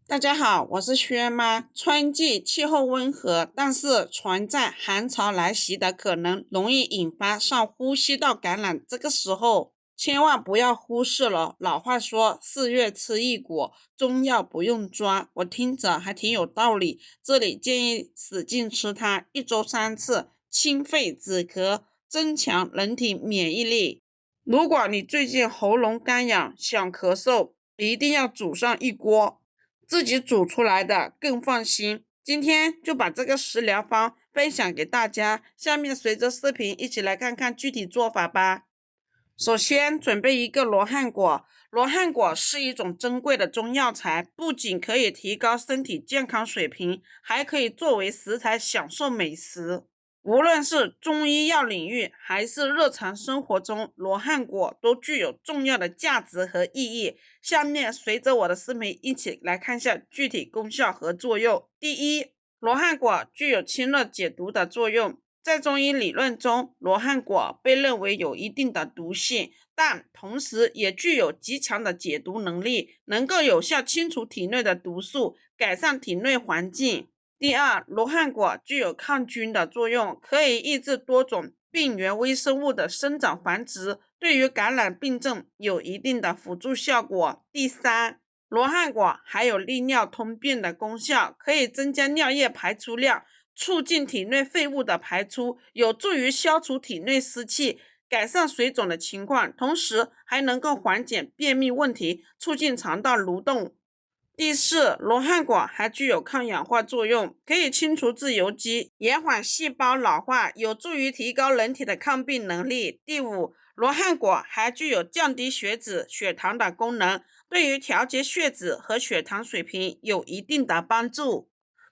大家好，我是轩妈。春季气候温和，但是存在寒潮来袭的可能，容易引发上呼吸道感染。这个时候千万不要忽视了。老话说4月吃异果，中药不用抓，我听着还挺有道理。这里建议使劲吃它，1周3次，清肺止咳，增强人体免疫力。如果你最近喉咙干痒，想咳嗽，一定要煮上一锅。自己煮出来的更放心。今天就把这个食疗方分享给大家，下面随着视频一起来看看具体做法吧。首先准备一个罗汉果，罗汉果是一种珍贵的中药材，不仅可以提高身体健康水平，还可以作为食材享受美食。无论是中医药领域还是日常生活中，罗汉果都具有重要的价值和意义。下面随着我的视频一起来看一下具体功效和作用。第一，罗汉果具有清热解毒的作用。在中医理论中，罗汉果被认为有一定的毒性，但同时也具有极强的解毒能力，能够有效清除体内的毒素，改善体内环境。第二，罗汉果具有抗菌的作用，可以抑制多种病原微生物的生长繁殖，对于感染病症有一定的辅助效果。第三，罗汉果还有利尿通便的功效，可以增加尿液排出量，促进体内废物的排出，有助于消除体内湿气，改善水肿的情况，同时还能够缓解便秘问题，促进肠道蠕动。第四，罗汉果还具有抗氧化作用，可以清除自由基，延缓细胞老化，有助于提高人体的抗病能力。第五，罗汉果还具有降低血脂、血糖的功能，对于调节血脂和血糖水平有一定的帮助。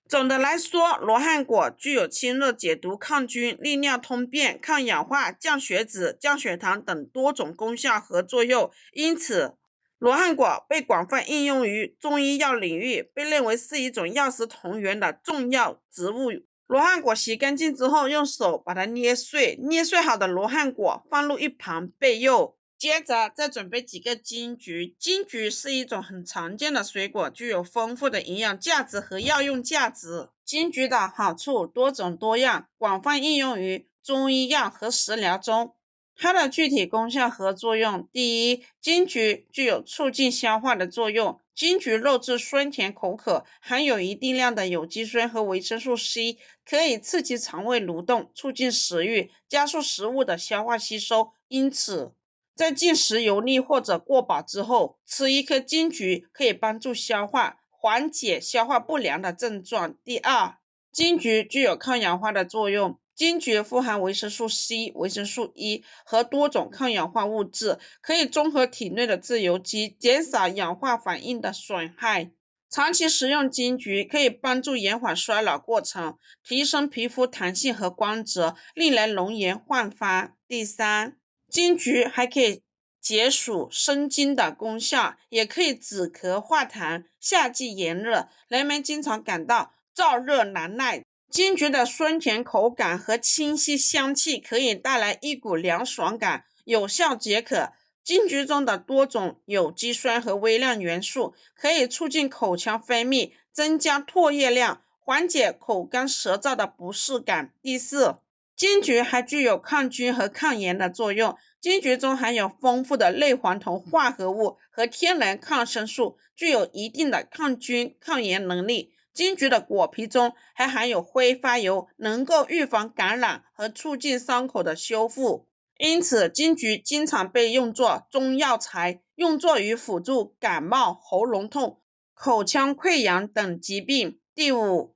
总的来说，罗汉果具有清热解毒、抗菌、利尿通便、抗氧化、降血脂、降血糖等多种功效和作用，因此罗汉果被广泛应用于中医药领域，被认为是一种药食同源的重要植物。罗汉果洗干净之后，用手把它捏碎，捏碎好的罗汉果放入一旁备用。接着再准备几个金桔，金桔是一种很常见的水果，具有丰富的营养价值和药用价值。金桔的好处多种多样，广泛应用于中医药和食疗中。它的具体功效和作用：第一，金桔具有促进消化的作用。金桔肉质酸甜口渴，含有一定量的有机酸和维生素 C， 可以刺激肠胃蠕动，促进食欲，加速食物的消化吸收。因此，在进食油腻或者过饱之后，吃一颗金桔可以帮助消化，缓解消化不良的症状。第二，金桔具有抗氧化的作用。金桔富含维生素 C、维生素 E 和多种抗氧化物质，可以中和体内的自由基，减少氧化反应的损害。长期食用金桔可以帮助延缓衰老过程，提升皮肤弹性和光泽，令人容颜焕发。第三，金桔还可以解暑生津的功效，也可以止咳化痰。夏季炎热，人们经常感到燥热难耐，金桔的酸甜口感和清晰香气可以带来一股凉爽感，有效解渴。金桔中的多种有机酸和微量元素可以促进口腔分泌，增加唾液量，缓解口干舌燥的不适感。第四，金桔还具有抗菌和抗炎的作用。金桔中含有丰富的类黄酮化合物和天然抗生素，具有一定的抗菌抗炎能力。金桔的果皮中还含有挥发油，能够预防感染和促进伤口的修复。因此，金桔经常被用作中药材，用作于辅助感冒、喉咙痛、口腔溃疡等疾病。第五，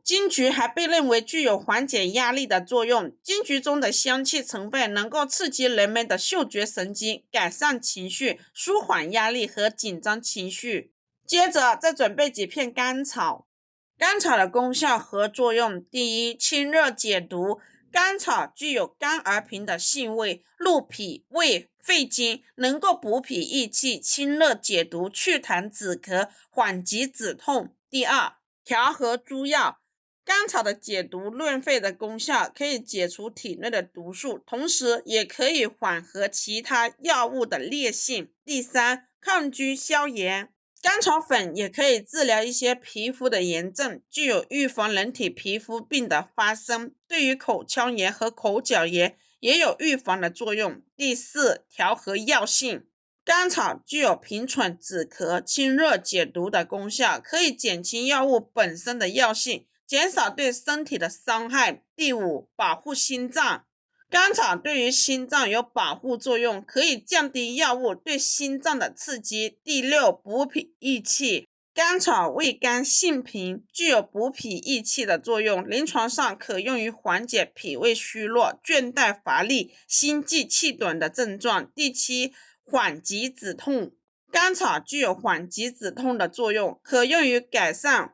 金桔还被认为具有缓解压力的作用。金桔中的香气成分能够刺激人们的嗅觉神经，改善情绪，舒缓压力和紧张情绪。接着再准备几片甘草。甘草的功效和作用：第一，清热解毒。甘草具有甘而平的性味，入脾、胃、肺经，能够补脾益气、清热解毒、祛痰止咳、缓急止痛。第二，调和诸药。甘草的解毒润肺的功效可以解除体内的毒素，同时也可以缓和其他药物的烈性。第三，抗菌消炎。甘草粉也可以治疗一些皮肤的炎症，具有预防人体皮肤病的发生，对于口腔炎和口角炎也有预防的作用。第四，调和药性。甘草具有平喘止咳、清热解毒的功效，可以减轻药物本身的药性，减少对身体的伤害。第五，保护心脏。甘草对于心脏有保护作用，可以降低药物对心脏的刺激。第六，补脾益气。甘草味甘性平，具有补脾益气的作用，临床上可用于缓解脾胃虚弱、倦怠乏力、心悸气短的症状。第七，缓急止痛。甘草具有缓急止痛的作用，可用于改善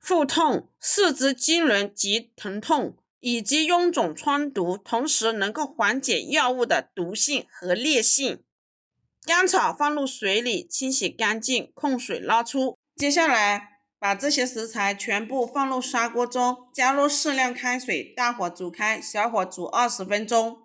腹痛、四肢痉挛及疼痛，以及臃肿疮毒，同时能够缓解药物的毒性和烈性。甘草放入水里清洗干净，控水捞出。接下来把这些食材全部放入砂锅中，加入适量开水，大火煮开，小火煮20分钟。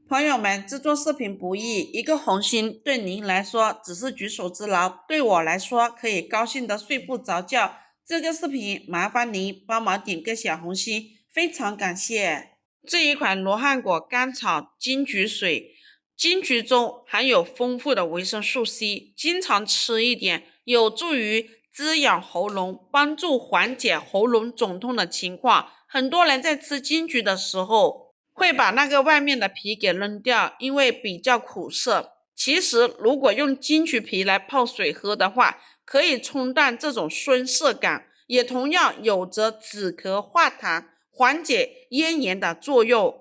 朋友们，制作视频不易，一个红心对您来说只是举手之劳，对我来说可以高兴的睡不着觉。这个视频麻烦您帮忙点个小红心，非常感谢。这一款罗汉果甘草金桔水，金桔中含有丰富的维生素 C， 经常吃一点，有助于滋养喉咙，帮助缓解喉咙肿痛的情况。很多人在吃金桔的时候会把那个外面的皮给扔掉，因为比较苦涩。其实如果用金桔皮来泡水喝的话，可以冲淡这种酸涩感，也同样有着止咳化痰、缓解咽炎的作用。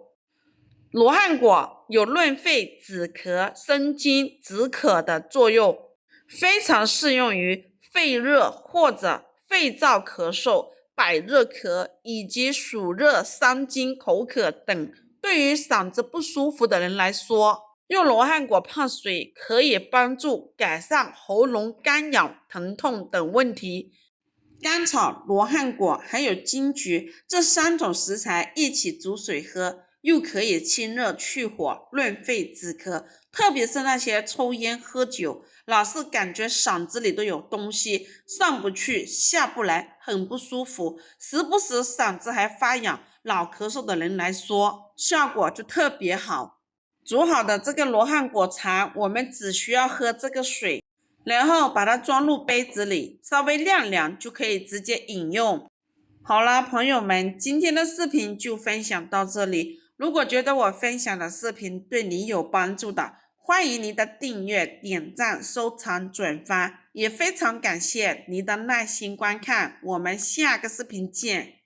罗汉果有润肺、止咳、生津、止渴的作用，非常适用于肺热或者肺燥咳嗽、百热咳以及暑热、伤津、口渴等。对于嗓子不舒服的人来说，用罗汉果泡水可以帮助改善喉咙干痒、疼痛等问题。甘草、罗汉果还有金桔这3种食材一起煮水喝，又可以清热去火、润肺止咳。特别是那些抽烟喝酒，老是感觉嗓子里都有东西上不去下不来，很不舒服，时不时嗓子还发痒、老咳嗽的人来说，效果就特别好。煮好的这个罗汉果茶，我们只需要喝这个水，然后把它装入杯子里，稍微晾凉就可以直接饮用。好了，朋友们，今天的视频就分享到这里。如果觉得我分享的视频对你有帮助的，欢迎您的订阅、点赞、收藏、转发，也非常感谢您的耐心观看。我们下个视频见。